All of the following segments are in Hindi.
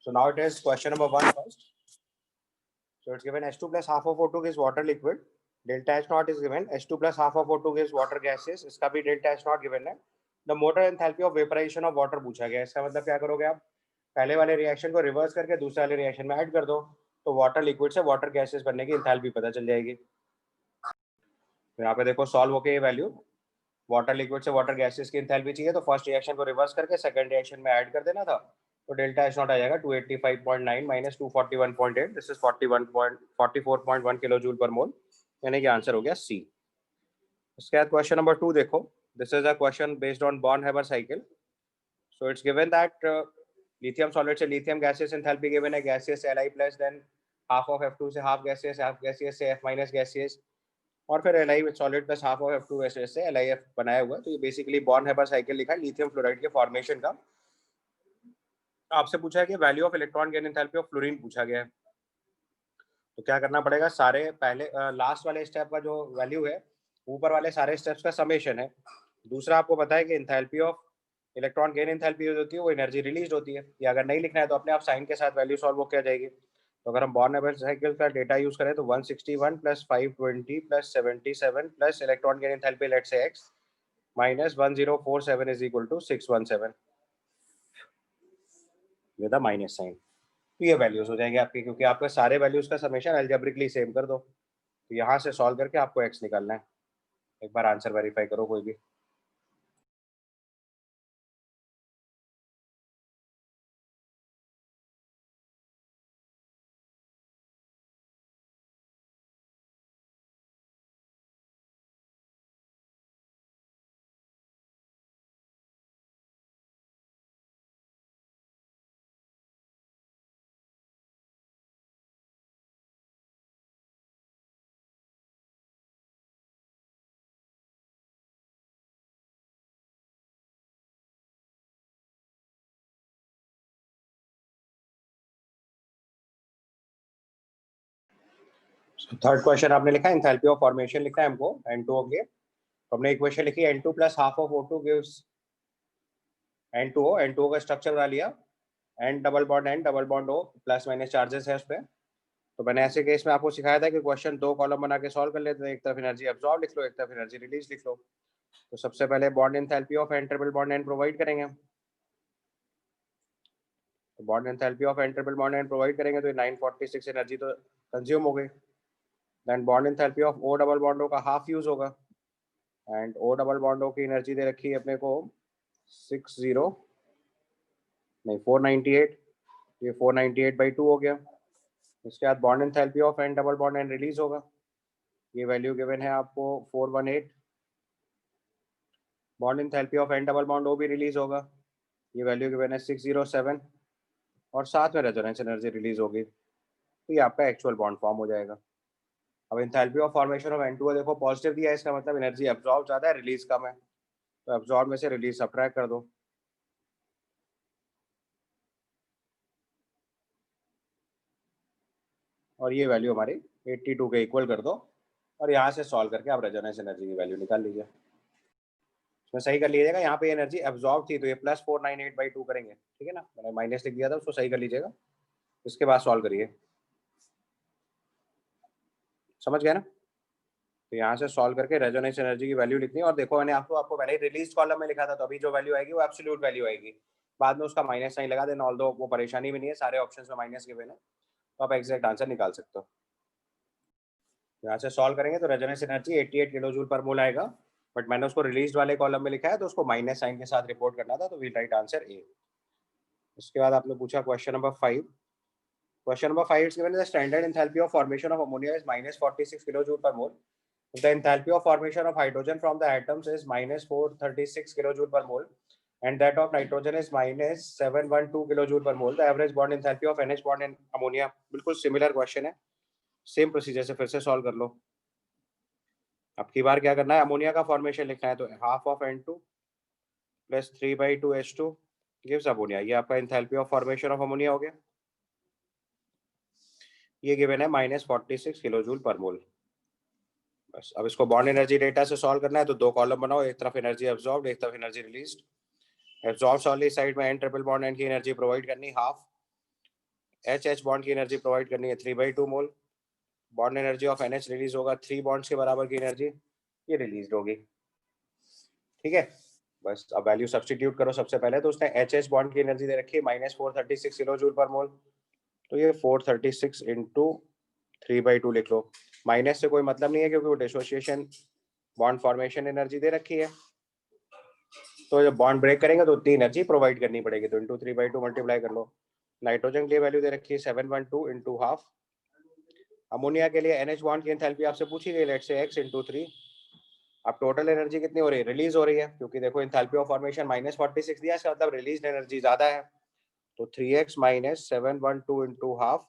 So now it is question number 1 first. So it's given H2 plus half of O2 gives water liquid. Delta H naught is given. H2 plus half of O2 gives water gaseous. इसका भी delta H naught given है. The motor enthalpy of vaporization of water पूछा गया है. इसका मतलब क्या करोगे आप? पहले वाले रिएक्शन को रिवर्स करके दूसरे वाले रिएक्शन में ऐड कर दो, तो वाटर लिक्विड से वाटर गैसेस बनने की एंथैल्पी पता चल जाएगी. तो यहाँ पे देखो सॉल्व होके ये वैल्यू वाटर लिक्विड से वाटर गैसेस की एंथैल्पी चाहिए, तो फर्स्ट रिएक्शन को रिवर्स करके सेकंड रिएक्शन में ऐड कर देना था. तो डेल्टा एच नॉट आ जाएगा 285.9 minus 241.8. This is 44.1 kilo joule per mole, यानी कि आंसर हो गया सी. इसके बाद क्वेश्चन नंबर 2 देखो. This is a question based on born-Haber cycle. So it's given that lithium solid से लिथियम गैसेस एंथैल्पी गिवन है. गैसेस से Li plus, than half of F2 से हाफ गैसेस से F माइनस गैसेस, और फिर Li solid plus half of F2 gases से LiF बनाया हुआ है. तो ये बेसिकली बॉर्न-हैबर साइकिल लिखा है लिथियम फ्लोराइड के फॉर्मेशन का. आपसे पूछा है कि value of electron gain enthalpy of fluorine पूछा गया है. तो क्या करना पड़ेगा, सारे पहले लास्ट वाले स्टेप का जो वैल्यू है ऊपर वाले सारे स्टेप्स का समेशन है. दूसरा आपको पता है कि enthalpy of electron gain enthalpy होती है वो एनर्जी रिलीज होती है. या अगर नहीं लिखना है तो अपने आप साइन के साथ वैल्यू सॉल्व हो किया जाएगी. तो अगर हम बॉर्न-हैबर साइकिल का डेटा यूज करें तो 161 plus 520 plus 77 plus electron gain enthalpy let's say x minus 1047 is equal to 617 with a minus sign. तो ये वैल्यूज हो जाएंगे आपके, क्योंकि आपके सारे वैल्यूज का समेशन अलजेब्रिकली सेम कर दो. तो यहाँ से सॉल्व करके आपको x निकालना है. एक बार आंसर वेरीफाई करो कोई भी. थर्ड क्वेश्चन आपने लिखा है एंथैल्पी ऑफ फॉर्मेशन लिखना है हमको N2O के. तो हमने इक्वेशन लिखी N2 plus half of O2 gives N2O. N2O का स्ट्रक्चर बना लिया. N double bond O plus minus charges है उस पर. तो मैंने ऐसे केस में आपको सिखाया था कि क्वेश्चन 2 कॉलम बना के सॉल्व कर लेते हैं. एक तरफ एनर्जी एब्जॉर्ब लिख लो, एक तरफ एनर्जी रिलीज लिख लो. तो सबसे पहले bond enthalpy of N triple bond N provide करेंगे. तो bond enthalpy of N triple bond N provide करेंगे तो 946 एनर्जी तो कंज्यूम हो गई. Then bond enthalpy of O double bond O का हाफ यूज होगा. And O double bond O की एनर्जी दे रखी है अपने को 498. ये 498/2 हो गया. इसके बाद bond enthalpy of N double bond N release होगा. ये वैल्यू गिवन है आपको 418. Bond enthalpy of N double bond O भी रिलीज होगा. ये वैल्यू गिवन है 607, और साथ में रेजोनेंस एनर्जी रिलीज होगी. तो ये आपका एक्चुअल बॉन्ड फॉर्म हो जाएगा. अब enthalpy of formation of N2O देखो पॉजिटिव दिया है, इसका मतलब एनर्जी एब्जॉर्ब ज़्यादा है, रिलीज कम है. तो एब्जॉर्ब में से रिलीज सब्ट्रैक्ट कर दो. और ये वैल्यू हमारी 82 के इक्वल कर दो. और यहाँ से सॉल्व करके आप रेजोनेंस एनर्जी की वैल्यू निकाल लीजिए. इसमें सही कर लीजिएगा, यहाँ पे एनर्जी एब्जॉर्ब थी तो ये प्लस 498/2 करेंगे. ठीक है ना, मैंने माइनस लिख दिया था, उसको सही कर लीजिएगा. इसके बाद सॉल्व करिए. समझ गया ना. तो यहाँ से सॉल्व करके रेजोनेंस एनर्जी की वैल्यू लिखनी है. और देखो मैंने आपको पहले ही रिलीज कॉलम में लिखा था, तो अभी जो वैल्यू आएगी वो एब्सोल्यूट वैल्यू आएगी. बाद में उसका माइनस साइन लगा देना. ऑल्दो वो परेशानी भी नहीं है, सारे ऑप्शंस में माइनस गिवन है, तो आप एग्जैक्ट आंसर निकाल सकते हो. यहाँ से सॉल्व करेंगे तो resonance energy 88 kilo joule per मोल आएगा. बट मैंने उसको रिलीज वाले कॉलम में लिखा है, तो उसको माइनस साइन के साथ रिपोर्ट करना था, तो वी राइट आंसर ए. इसके बाद आपने पूछा question number 5. Question number 5 is given the standard enthalpy of formation of ammonia is minus 46 kilojoule per mole. The enthalpy of formation of hydrogen from the atoms is minus 436 kilojoule per mole, and that of nitrogen is minus 712 kilojoule per mole. The average bond enthalpy of NH bond in ammonia. बिल्कुल similar question है, सेम प्रोसीजर से फिर से सॉल्व कर लो. अब की बार क्या करना है, अमोनिया का फॉर्मेशन लिखना है. तो half of N2 plus 3/2 H2 gives ammonia. ये आपका enthalpy of formation of ammonia हो गया. ये गिवन है minus 46 किलो जूल पर मोल. बस अब इसको बॉन्ड एनर्जी डेटा से सॉल्व करना है. तो 2 कॉलम बनाओ, एक तरफ एनर्जी एब्जॉर्ब, एक तरफ एनर्जी रिलीज्ड. एब्जॉर्ब वाली साइड में N ट्रिपल बॉन्ड N की एनर्जी प्रोवाइड करनी हाफ, एच बॉन्ड की एनर्जी प्रोवाइड करनी है 3/2 mole. Bond energy of NH release होगा 3 बॉन्ड्स के बराबर की एनर्जी ये रिलीज होगी। ठीक है, बस अब वैल्यू सब्सटीट्यूट करो। सबसे पहले तो उसने एच बॉन्ड की एनर्जी दे रखी है -436 किलो जूल पर मोल, तो ये 436 इंटू 3/2 लिख लो। माइनस से कोई मतलब नहीं है क्योंकि वो डिसोसिएशन बॉन्ड फॉर्मेशन एनर्जी दे रखी है, तो जब बॉन्ड ब्रेक करेंगे तो उतनी एनर्जी प्रोवाइड करनी पड़ेगी, तो इंटू 3/2 मल्टीप्लाई कर लो। नाइट्रोजन के लिए वैल्यू दे रखी है 712 इंटू हाफ। अमोनिया के लिए NH बॉन्ड की एंथैल्पी आपसे पूछी गई, लेट्स से x इंटू 3। अब टोटल एनर्जी कितनी हो रही है, रिलीज हो रही है, क्योंकि देखो एंथैल्पी ऑफ फॉर्मेशन -46 दिया, इसका मतलब रिलीज एनर्जी ज्यादा है, तो 3x minus 712 into half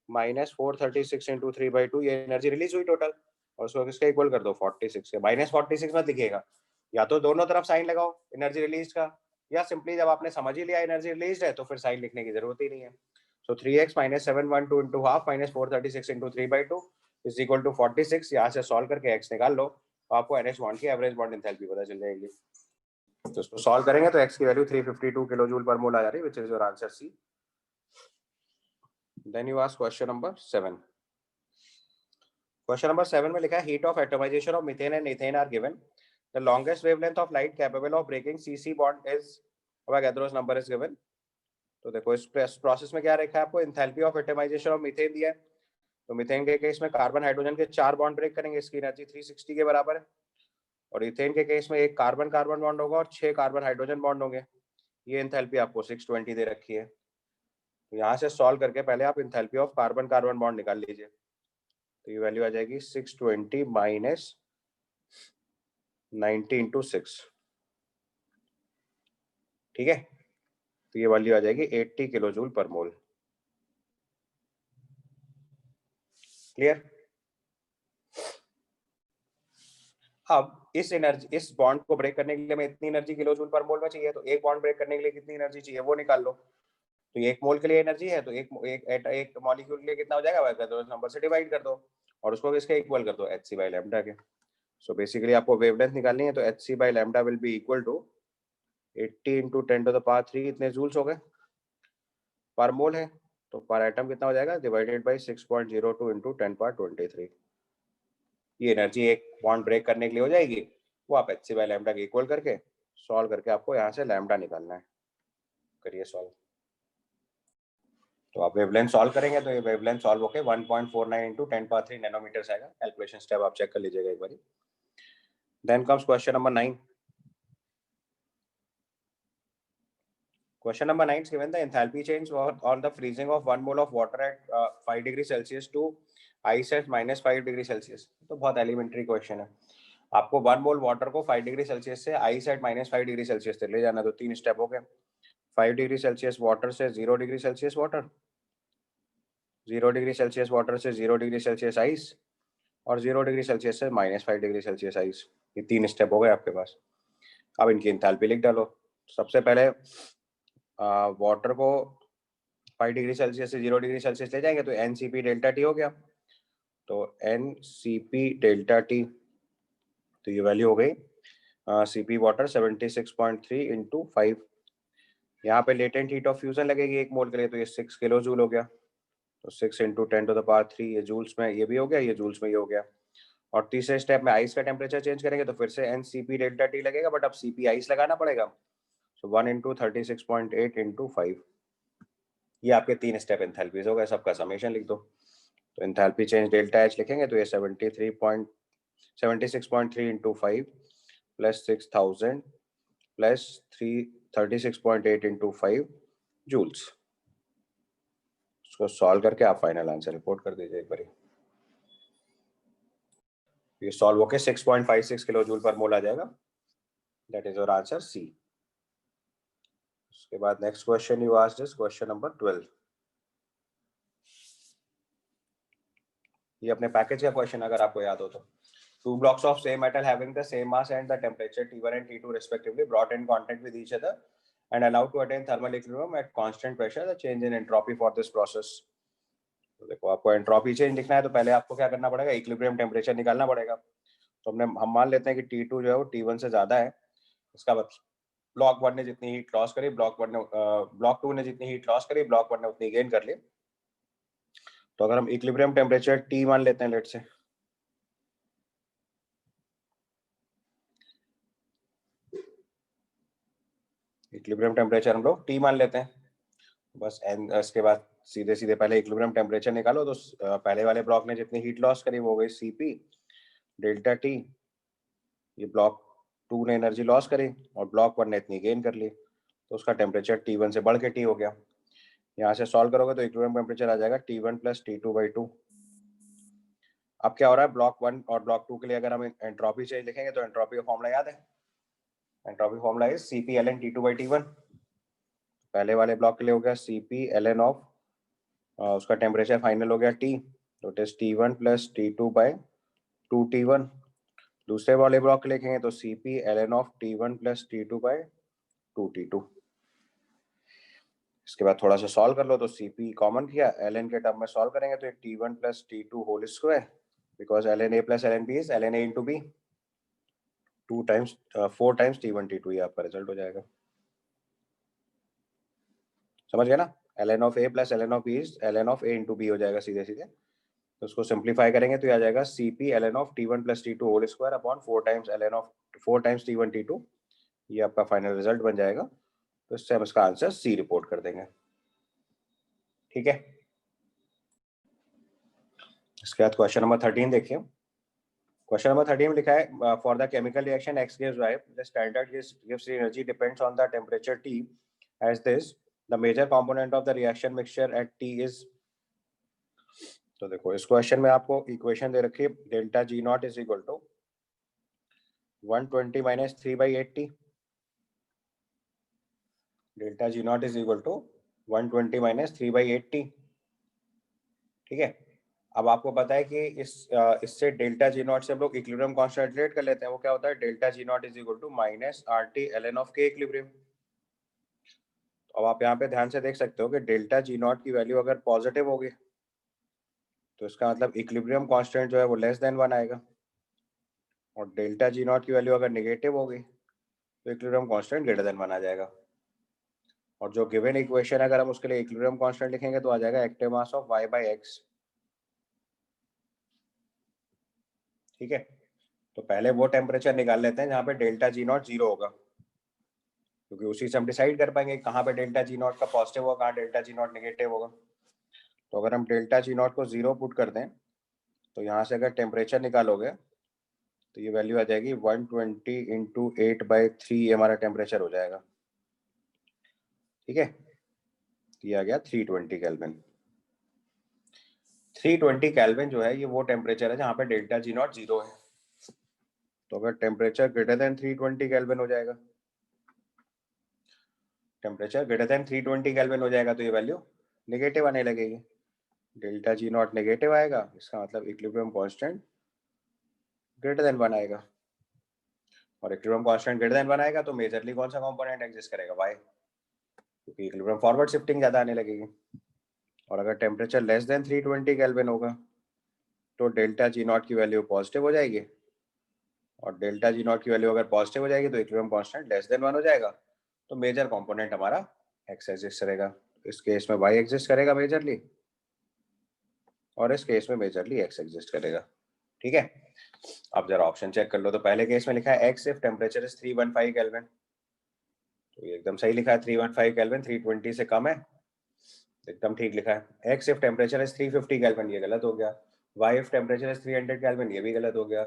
minus 436 into 3/2 ये एनर्जी रिलीज हुई टोटल, और उसको किसका इक्वल कर दो 46 के। -46 मत लिखिएगा, या तो दोनों तरफ साइन लगाओ एनर्जी रिलीज का, या सिंपली जब आपने समझ ही लिया एनर्जी रिलीज है तो फिर साइन लिखने की जरूरत ही नहीं है। So 3x minus 712 into half minus 436 into 3/2 is equal to 46। यहाँ से सॉल्व करके x निकाल लो तो आपको NH बॉन्ड की एवरेज बॉन्ड एंथैल्पी पता चल जाएगी। तो इसको सॉल्व करेंगे तो x की value 352 kilo joule per mole आ जा रही है, which is your answer C. Then you ask question number 7। Question number 7 में लिखा है heat of atomisation of methane and ethane are given, the longest wavelength of light capable of breaking CC bond is, Avogadro's number is given. तो देखो इस प्रोसेस में क्या रखा है आपको, enthalpy of atomisation of methane दिया है, तो मीथेन के केस में कार्बन हाइड्रोजन के 4 बॉन्ड ब्रेक करेंगे, इसकी एनर्जी 360 के बराबर है। और इथेन के केस में एक कार्बन कार्बन बॉन्ड होगा और 6 कार्बन हाइड्रोजन बॉन्ड होंगे, ये एंथैल्पी आपको 620 दे रखी है। तो यहाँ से सॉल्व करके पहले आप enthalpy of carbon carbon bond निकाल लीजिए, तो ये वैल्यू आ जाएगी 620 माइनस 90 इंटू 6। ठीक है, तो ये वैल्यू आ जाएगी 80 किलो जूल पर मोल। क्लियर। अब इस बॉन्ड को ब्रेक करने के लिए हमें इतनी एनर्जी किलो जूल पर मोल में चाहिए, तो एक बॉन्ड ब्रेक करने के लिए कितनी एनर्जी चाहिए वो निकाल लो। तो एक मोल के लिए एनर्जी है, तो एक मॉलिक्यूल के लिए कितना हो जाएगा, तो नंबर से डिवाइड कर दो और उसको किसके इक्वल कर दो, Hc बाय लैम्डा के। सो बेसिकली आपको वेवलेंथ निकालनी है, तो Hc by lambda will be equal to 80 into 10⁻³ इतने जूल्स हो गए पर मोल है, तो पर एटम कितना हो जाएगा, डिवाइडेड बाई 6.02 इंटू 10⁻23। ये एनर्जी एक बॉन्ड ब्रेक करने के लिए हो जाएगी, वो आप Hc बाय लैम्डा के इक्वल करके सॉल्व करके आपको यहाँ से लैम्डा निकालना है। करिए सॉल्व। तो आप वेवलेंथ सॉल्व करेंगे तो ये वेवलेंथ सॉल्व होके 1.49 इंटू 10⁻³ नैनोमीटर आएगा। कैलकुलेशन स्टेप आप चेक कर लीजिएगा एक बार। Then comes question number 9। Question number 9 is given the enthalpy change on the freezing of 1 mole of water at 5 degree Celsius to ice at -5 degree Celsius। तो बहुत एलिमेंट्री क्वेश्चन है, आपको 1 मोल वाटर को 5 डिग्री सेल्सियस से आइस एट -5 डिग्री सेल्सियस तक ले जाना, तो 3 स्टेप हो गए। 5 डिग्री सेल्सियस वाटर से 0 degree Celsius water, 0 degree Celsius water से 0 डिग्री सेल्सियस आइस, और 0 डिग्री सेल्सियस से -5 डिग्री सेल्सियस आइस। ये 3 स्टेप हो गए आपके पास। अब इनकी एंथैल्पी लिख डालो। सबसे पहले वाटर को 5 डिग्री सेल्सियस से 0 डिग्री सेल्सियस ले जाएंगे तो NCP डेल्टा टी हो गया, तो NCP डेल्टा टी, तो ये वैल्यू हो गई CP वाटर 76.3 इंटू 5। यहाँ पे लेटेंट हीट ऑफ फ्यूजन लगेगी 1 मोल के लिए, तो ये 6 किलो जूल हो गया, तो 6 इंटू 10⁻³ ये जूल्स में ये भी हो गया, ये जूल्स में ये हो गया। और तीसरे स्टेप में आइस का टेम्परेचर चेंज करेंगे तो फिर से NCP डेल्टा टी लगेगा, बट अब CP आइस लगाना पड़ेगा, सो 1 इंटू 36.8 इंटू 5। ये आपके 3 स्टेप एंथैल्पीज हो गए, सबका समेशन लिख दो। तो एंथैल्पी चेंज डेल्टा H लिखेंगे तो ये 76.3 into 5 plus 6000 plus 36.8 into 5 joules. इसको सॉल्व करके आप फाइनल आंसर रिपोर्ट कर दीजिए एक बार। ये सॉल्व होके 6.56 किलो जूल पर मोल आ जाएगा, that is your answer C. उसके बाद next question you asked is question number 12। ये अपने पैकेज का क्वेश्चन अगर आपको याद हो तो, two blocks of same metal having the same mass and the temperature T1 and T2 respectively brought in contact with each other and allowed to attain thermal equilibrium at constant pressure, the change in entropy for this process। तो देखो आपको एंट्रोपी चेंज लिखना है तो पहले आपको क्या करना पड़ेगा, इक्विलिब्रियम टेम्परेचर निकालना पड़ेगा। तो हम मान लेते हैं कि T2 जो है वो T1 से ज्यादा है, इसका मतलब ब्लॉक 1 ने जितनी हीट लॉस करी ब्लॉक 2 ने जितनी हीट लॉस करी ब्लॉक 1 ने उतनी गेन कर ली। तो अगर हम इक्विलिब्रियम टेम्परेचर T मान लेते हैं, लेट से इक्विलिब्रियम टेम्परेचर हम लोग T मान लेते हैं, बस एन इसके बाद सीधे सीधे पहले इक्विलिब्रियम टेम्परेचर निकालो। तो पहले वाले ब्लॉक ने जितनी हीट लॉस करी वो हो गई Cp डेल्टा T, ये ब्लॉक 2 ने एनर्जी लॉस करी और ब्लॉक 1 ने इतनी गेन कर ली, तो उसका टेम्परेचर T1 से बढ़ के T हो गया। यहाँ से सॉल्व करोगे तो इक्विलिब्रियम टेम्परेचर आ जाएगा T1 + T2/2। अब क्या हो रहा है, ब्लॉक 1 और ब्लॉक 2 के लिए अगर हम एंट्रोपी चेंज लिखेंगे तो एंट्रोपी का फॉर्मूला याद है, entropy formula is Cp ln T2/T1। पहले वाले ब्लॉक के लिए हो गया Cp ln ऑफ उसका टेम्परेचर फाइनल हो गया T, तो इट इज T1 + T2/2T1। दूसरे वाले ब्लॉक के लिए लिखेंगे तो Cp ln of T1 + T2/2T2। इसके बाद थोड़ा सा सॉल्व कर लो, तो Cp कॉमन किया, ln के टर्म में सॉल्व करेंगे तो T1 + T2 whole square, because ln A + ln B is ln A × B, 4 times T1 T2, ये आपका रिजल्ट हो जाएगा। समझ गया ना, ln of A + ln of B is ln of A × B हो जाएगा सीधे सीधे। तो उसको सिंप्लीफाई करेंगे तो ये आ जाएगा Cp ln of T1 + T2 whole square upon 4 times ln of 4 times T1 T2, ये आपका फाइनल रिजल्ट बन जाएगा। तो इससे हम इसका आंसर C रिपोर्ट कर देंगे। ठीक है, इसके बाद क्वेश्चन नंबर 13 देखिए। क्वेश्चन नंबर 13 में लिखा है for the chemical reaction X gives Y, the standard gives energy depends on the temperature T as this, the major component of the reaction mixture at T is। तो देखो इस क्वेश्चन में आपको इक्वेशन दे रखी है, delta G naught is equal to 120 - 3/80, delta G naught is equal to 120 - 3/80। ठीक है, अब आपको पता है कि इससे डेल्टा G नॉट से हम लोग इक्विलिब्रियम कांस्टेंट रिलेट कर लेते हैं। वो क्या होता है, delta G naught is equal to -RT ln of K equilibrium. अब आप यहाँ पे ध्यान से देख सकते हो कि डेल्टा G नॉट की वैल्यू अगर पॉजिटिव होगी तो इसका मतलब इक्विलिब्रियम कांस्टेंट जो है वो लेस देन 1 आएगा, और डेल्टा G नॉट की वैल्यू अगर नेगेटिव होगी तो इक्विलिब्रियम कांस्टेंट ग्रेटर देन 1 आ जाएगा। और जो गिवन इक्वेशन अगर हम उसके लिए इक्विलिब्रियम कांस्टेंट लिखेंगे तो आ जाएगा एक्टिव मास ऑफ Y/X। ठीक है, तो पहले वो टेम्परेचर निकाल लेते हैं जहाँ पे डेल्टा G नॉट 0 होगा, क्योंकि उसी से हम डिसाइड कर पाएंगे कहाँ पे डेल्टा G नॉट का पॉजिटिव होगा, कहाँ डेल्टा G नॉट नेगेटिव होगा। तो अगर हम डेल्टा G नॉट को 0 पुट कर दें तो यहाँ से अगर टेम्परेचर निकालोगे तो ये वैल्यू आ जाएगी 120 × 8/3, ये हमारा टेम्परेचर हो जाएगा। ठीक है, ये आ गया 320 केल्विन। 320 केल्विन जो है ये वो टेम्परेचर है जहाँ पे डेल्टा G नॉट 0 है। तो अगर टेम्परेचर ग्रेटर देन 320 केल्विन हो जाएगा, टेम्परेचर ग्रेटर देन 320 केल्विन हो जाएगा तो ये वैल्यू नेगेटिव आने लगेगी, डेल्टा G नॉट नेगेटिव आएगा, इसका मतलब इक्विलिब्रियम कांस्टेंट ग्रेटर देन 1 आएगा, और इक्विलिब्रियम कांस्टेंट ग्रेटर देन 1 आएगा तो मेजरली कौन सा कंपोनेंट एग्जिस्ट करेगा, Y, क्योंकि इक्विलिब्रियम फॉरवर्ड शिफ्टिंग ज्यादा आने लगेगी। और अगर टेम्परेचर लेस देन 320 केल्विन होगा तो डेल्टा G नॉट की वैल्यू पॉजिटिव हो जाएगी, और डेल्टा G नॉट की वैल्यू अगर पॉजिटिव हो जाएगी तो इक्विलिब्रियम कांस्टेंट लेस देन 1 हो जाएगा, तो मेजर कंपोनेंट हमारा X एग्जिस्ट करेगा। इस केस में Y एग्जिस्ट करेगा मेजरली, और इस केस में मेजरली X एग्जिस्ट करेगा। ठीक है, अब जरा ऑप्शन चेक कर लो। तो पहले केस में लिखा है X if temperature is 315 kelvin, तो ये एकदम सही लिखा है, 315 केल्विन 320 से कम है, एकदम ठीक लिखा है। X if temperature is 350 kelvin, ये गलत हो गया। Y if temperature is 300 kelvin, ये भी गलत हो गया।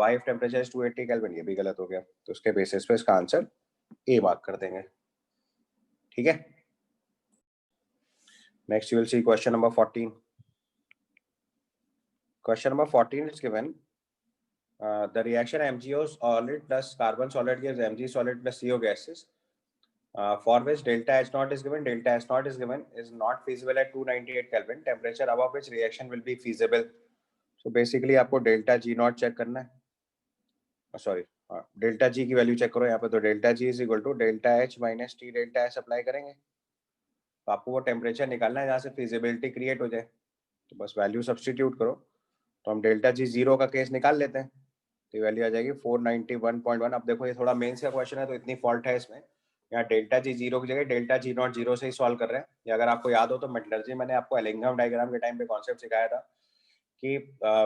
Y if temperature is 280 kelvin, ये भी गलत हो गया। तो उसके बेसिस पे इसका आंसर A मार्क कर देंगे। ठीक है, next you will see question number 14। Question number 14 is given the reaction MgO solid plus carbon solid gives Mg solid plus CO gases, for which delta H naught is given, delta H naught is given, is not feasible at 298 Kelvin, temperature above which reaction will be feasible। So basically आपको डेल्टा G नॉट चेक करना है, सॉरी डेल्टा G की वैल्यू चेक करो यहाँ पे। तो delta G is equal to delta H minus T delta S apply करेंगे, तो आपको वो टेम्परेचर निकालना है जहाँ से फिजिबिलिटी क्रिएट हो जाए, तो बस वैल्यू सब्सटीट्यूट करो। तो हम डेल्टा G 0 का केस निकाल लेते हैं, तो वैल्यू आ जाएगी 491.1। अब देखो ये थोड़ा मेंस का क्वेश्चन है तो इतनी फॉल्ट है इसमें, यहाँ डेल्टा जी जीरो की जगह डेल्टा जी नॉट जीरो से ही सॉल्व कर रहे हैं। या अगर आपको याद हो तो मेटलर्जी मैंने आपको एलिंघम डायग्राम के टाइम पे कॉन्सेप्ट सिखाया था कि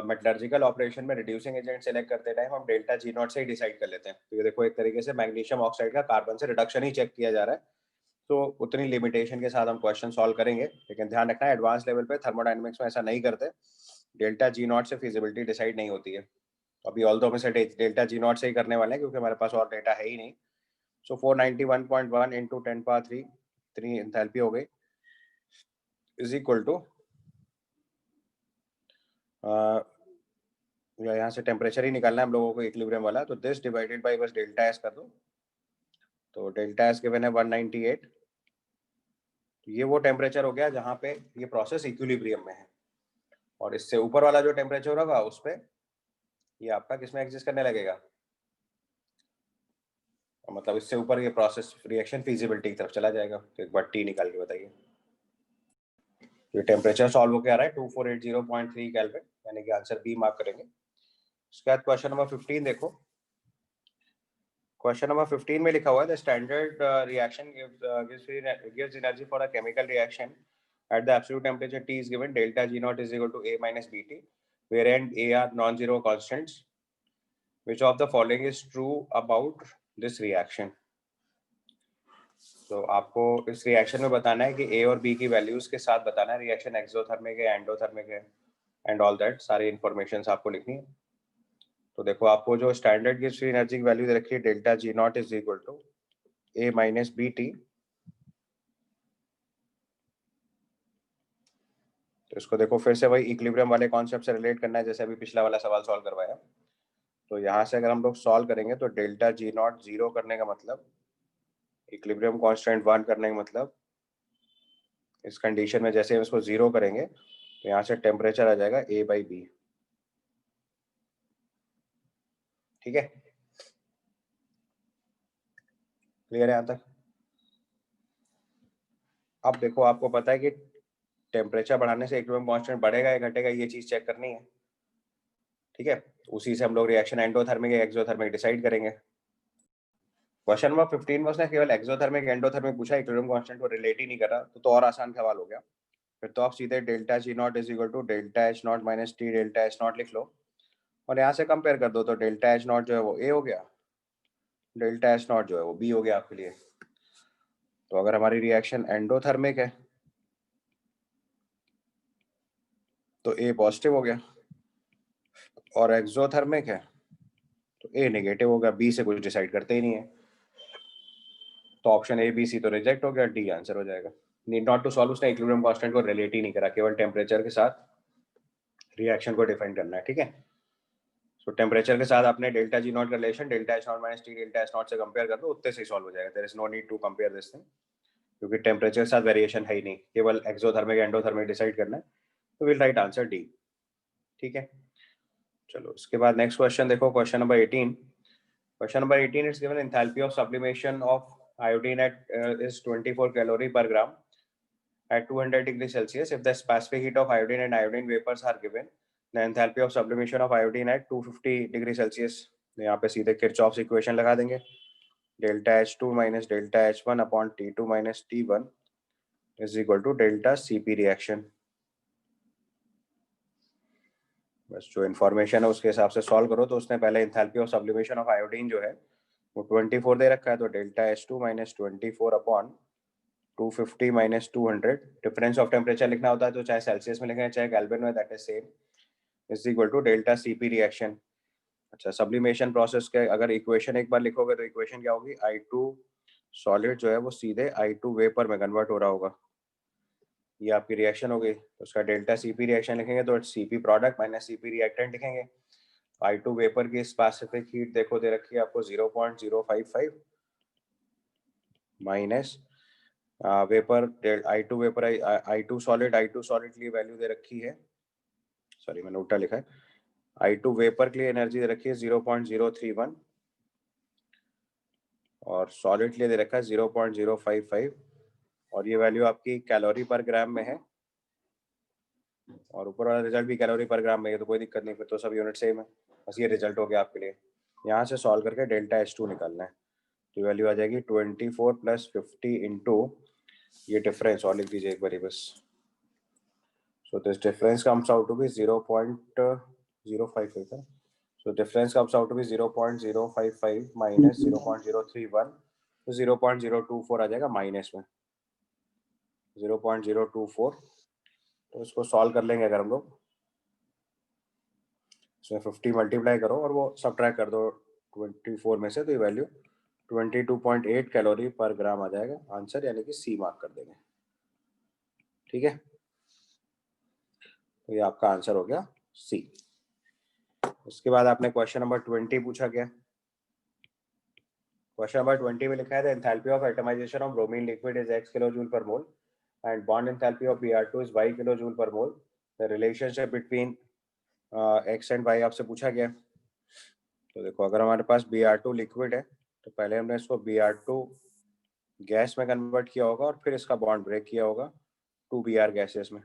मेटलर्जिकल ऑपरेशन में रिड्यूसिंग एजेंट सेलेक्ट करते टाइम हम डेल्टा जी नॉट से ही डिसाइड कर लेते हैं। तो ये देखो एक तरीके से मैग्नीशियम ऑक्साइड का कार्बन से रिडक्शन ही चेक किया जा रहा है। तो उतनी लिमिटेशन के साथ हम क्वेश्चन सॉल्व करेंगे, लेकिन ध्यान रखना है एडवांस लेवल पे थर्मोडायनेमिक्स में ऐसा नहीं करते। डेल्टा जी नॉट से फिजिबिलिटी डिसाइड नहीं होती है। अभी ऑल दो हम इसे डेल्टा जी नॉट से ही करने वाले हैं क्योंकि हमारे पास और डेटा है ही नहीं। सो 491.1 इंटू 10⁻³ 3 एंथैल्पी हो गई इज इक्वल टू यहाँ से टेम्परेचर ही निकालना है हम लोगों को इक्विलिब्रियम वाला, तो दिस डिवाइडेड बाय बस डेल्टा एस कर दो। तो डेल्टा एस गिवन है 198। तो ये वो टेम्परेचर हो गया जहाँ पे ये प्रोसेस इक्विलिब्रियम में है, और इससे ऊपर वाला जो टेम्परेचर होगा उस पर ये आपका किस में एग्जिस्ट करने लगेगा, मतलब इससे ऊपर ये प्रोसेस रिएक्शन फिजिबिलिटी की तरफ चला जाएगा। तो एक बार टी निकाल के बताइए। ये टेम्परेचर सॉल्व होकर आ रहा है 2480.3 केल्विन, यानी कि आंसर बी मार्क करेंगे। उसके बाद क्वेश्चन नंबर 15 देखो। क्वेश्चन नंबर 15 में लिखा हुआ है the standard reaction gives energy for a chemical reaction at the absolute temperature T is given delta G naught is equal to A minus BT, wherein A are non-zero constants. Which of the following is true about this reaction? तो आपको इस रिएक्शन में बताना है कि A और B की वैल्यूज के साथ बताना है रिएक्शन एक्सोथर्मिक है, एंडोथर्मिक है एंड ऑल दैट सारी इंफॉर्मेशन आपको लिखनी है। तो देखो आपको जो स्टैंडर्ड गिव्स फ्री एनर्जी की वैल्यू दे रखी है delta G naught is equal to A minus B T. तो इसको देखो फिर से वही इक्विलिब्रियम वाले कॉन्सेप्ट से रिलेट करना है जैसे अभी पिछला वाला सवाल सॉल्व करवाया। तो यहाँ से अगर हम लोग सॉल्व करेंगे तो डेल्टा जी नॉट जीरो करने का मतलब, इक्विलिब्रियम कांस्टेंट 1 करने का मतलब, इस कंडीशन में जैसे हम इसको जीरो करेंगे तो यहाँ से टेम्परेचर आ जाएगा ए बाई बी। ठीक है, क्लियर है यहाँ तक? अब देखो आपको पता है कि टेम्परेचर बढ़ाने से इक्विलिब्रियम कांस्टेंट बढ़ेगा या घटेगा, ये चीज चेक करनी है। ठीक है, उसी से हम लोग रिएक्शन एंडोथर्मिक या एक्सोथर्मिक डिसाइड करेंगे। क्वेश्चन नंबर 15 में उसने केवल एक्सोथर्मिक एंडोथर्मिक पूछा, इक्विलिब्रियम कांस्टेंट को रिलेट ही नहीं कर रहा, तो और आसान सवाल हो गया। फिर तो आप सीधे delta G naught is equal to delta H naught minus T delta H naught लिख लो, और यहाँ से कंपेयर कर दो। तो डेल्टा एच नॉट जो है वो ए हो गया, डेल्टा एच नॉट जो है वो बी हो गया आपके लिए। तो अगर हमारी रिएक्शन एंडोथर्मिक है तो ए पॉजिटिव हो गया, और एक्सोथर्मिक है तो ए नेगेटिव हो गया। बी से कुछ डिसाइड करते ही नहीं है, तो ऑप्शन ए बी सी तो रिजेक्ट हो गया, डी आंसर हो जाएगा। नीड नॉट टू सॉल्व, उसने इक्विलिब्रियम कांस्टेंट को रिलेट ही नहीं करा, केवल टेम्परेचर के साथ रिएक्शन को डिफाइन करना है। ठीक है, तो टेम्परेचर के साथ आपने डेल्टा जी नॉट का relation delta H naught minus T delta H naught से कंपेयर कर दो, उतने से सॉल्व हो जाएगा। There is no need to compare this thing, क्योंकि टेम्परेचर के साथ वेरिएशन है ही नहीं, केवल एक्सोथर्मिक एंडोथर्मिक डिसाइड करना है। तो विल राइट आंसर डी। ठीक है, चलो उसके बाद नेक्स्ट क्वेश्चन देखो। Question number 18। Question number 18 is given enthalpy of sublimation of iodine at is 24 calorie per gram at 200 degrees Celsius. If the specific heat of iodine and iodine vapors are given, the enthalpy of sublimation of iodine at 250 degrees Celsius. यहाँ पे सीधे किरचॉफ्स इक्वेशन लगा देंगे, delta H2 minus delta H1 upon T2 minus T1 is equal to delta CP reaction. बस जो इन्फॉर्मेशन है उसके हिसाब से सॉल्व करो। तो उसने पहले enthalpy of sublimation of iodine जो है वो 24 दे रखा है, तो delta H2 minus 24 upon 250 minus 200, difference of temperature लिखना होता है तो चाहे सेल्सियस में लिखें चाहे केल्विन में, that is same, is equal to delta CP reaction. अच्छा, सब्लिमेशन प्रोसेस के अगर इक्वेशन एक बार लिखोगे तो इक्वेशन क्या होगी, I2 सॉलिड जो है वो सीधे I2 वेपर में कन्वर्ट हो रहा होगा। ये आपकी रिएक्शन हो गई, तो उसका डेल्टा सीपी रिएक्शन लिखेंगे तो CP product minus CP reactant लिखेंगे। I2 वेपर की स्पेसिफिक हीट देखो दे रखी है आपको 0.055 minus vapour I2 vapour I2 solid के लिए वैल्यू दे रखी है, सॉरी मैंने उल्टा लिखा है, I2 वेपर के लिए एनर्जी दे रखी है 0.031 और सॉलिड के लिए दे रखा है 0.055, और ये वैल्यू आपकी कैलोरी पर ग्राम में है, और ऊपर वाला रिजल्ट भी कैलोरी पर ग्राम में है, तो कोई दिक्कत नहीं, फिर तो सब यूनिट सेम है। बस ये रिजल्ट हो गया आपके लिए। यहाँ से सॉल्व करके डेल्टा H2 निकालना है। तो वैल्यू आ जाएगी 24 + 50 इंटू ये डिफरेंस और लिख दीजिए एक बारी बस। So this difference comes out to be 0.055 so difference comes out to be 0.055 minus 0.031 तो 0.024 आ जाएगा माइनस में 0.024। तो इसको सॉल्व कर लेंगे अगर हम लोग, इसमें 50 मल्टीप्लाई करो और वो सब्ट्रैक्ट कर दो 24 में से, तो ये वैल्यू 22.8 कैलोरी पर ग्राम आ जाएगा आंसर, यानी कि सी मार्क कर देंगे। ठीक है, तो ये आपका आंसर हो गया सी। उसके बाद आपने क्वेश्चन नंबर 20 पूछा गया। क्वेश्चन नंबर 20 में लिखा है the enthalpy of atomisation of bromine liquid is x kilojoule per mole and bond enthalpy of Br2 is y kilojoule per mole. The relationship between x and y आपसे पूछा गया। तो देखो, अगर हमारे पास Br2 लिक्विड है तो पहले हमने इसको Br2 गैस में कन्वर्ट किया होगा और फिर इसका बॉन्ड ब्रेक किया होगा 2Br गैसेस में।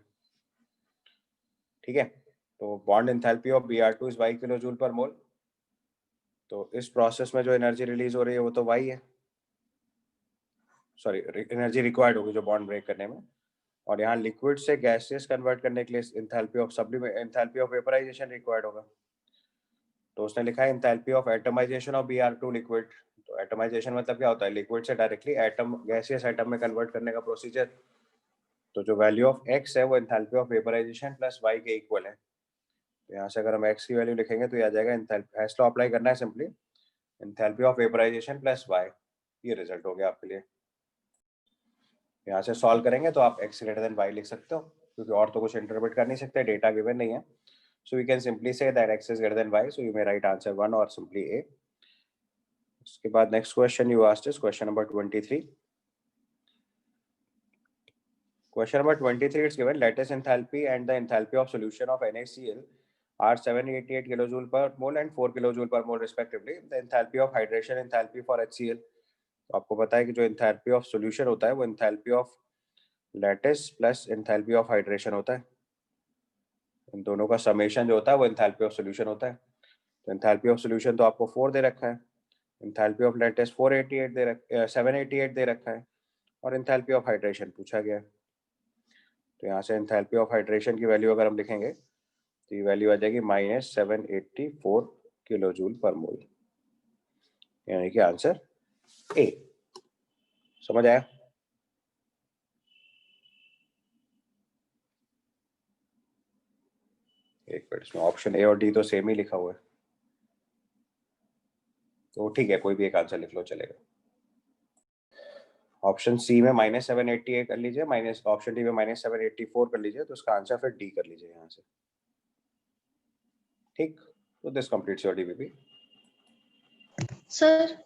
ठीक है, तो bond enthalpy of Br2 is y kilojoule per मोल। तो इस प्रोसेस में जो एनर्जी रिलीज हो रही है वो तो y है, सॉरी एनर्जी रिक्वायर्ड होगी जो बॉन्ड ब्रेक करने में। और यहाँ लिक्विड से गैसेस कन्वर्ट करने के लिए enthalpy of enthalpy of vaporisation required होगा। तो उसने लिखा है enthalpy of atomisation of Br2 liquid. तो एटमाइजेशन मतलब क्या होता है, लिक्विड से डायरेक्टली एटम गैसियस एटम में कन्वर्ट करने का प्रोसीजर। तो जो वैल्यू ऑफ x है वो enthalpy of vaporisation plus y के इक्वल है। तो यहाँ से अगर हम x की वैल्यू लिखेंगे तो ये आ जाएगा एंथैल्पी, एस लॉ अप्लाई करना है simply, enthalpy of vaporisation plus y, ये रिजल्ट हो गया आपके लिए। यहाँ से सॉल्व करेंगे तो आप x ग्रेटर देन y लिख सकते हो, क्योंकि और तो कुछ इंटरप्रेट कर नहीं सकते, डेटा गिवन नहीं है। So we can simply say that x is greater than y, so you may write answer 1 और सिंपली a। उसके बाद next question you asked is question number 23। Question number 23 is given lattice enthalpy and the enthalpy of solution of NaCl are 788 kilojoule per mole and 4 kilojoule per mole respectively. The enthalpy of hydration enthalpy for HCl, तो आपको पता है कि जो enthalpy of solution होता है वो enthalpy of lattice plus enthalpy of hydration होता है। इन दोनों का समेशन जो होता है वो enthalpy of solution होता है। तो enthalpy of solution तो आपको 4 दे रखा है, enthalpy of lattice 788 दे रखा है और enthalpy of hydration पूछा गया है। तो यहाँ से एंथैल्पी ऑफ हाइड्रेशन की वैल्यू अगर हम लिखेंगे तो ये वैल्यू आ जाएगी -784 किलोजूल पर मोल, यानी कि आंसर ए। समझ आया? एक मिनट, इसमें ऑप्शन ए और डी तो सेम ही लिखा हुआ है, तो ठीक है कोई भी एक आंसर लिख लो चलेगा। ऑप्शन सी में -788 कर लीजिए, माइनस ऑप्शन डी में -784 कर लीजिए, तो उसका आंसर फिर डी कर लीजिए यहाँ से। ठीक, तो this completes your DBP. Sir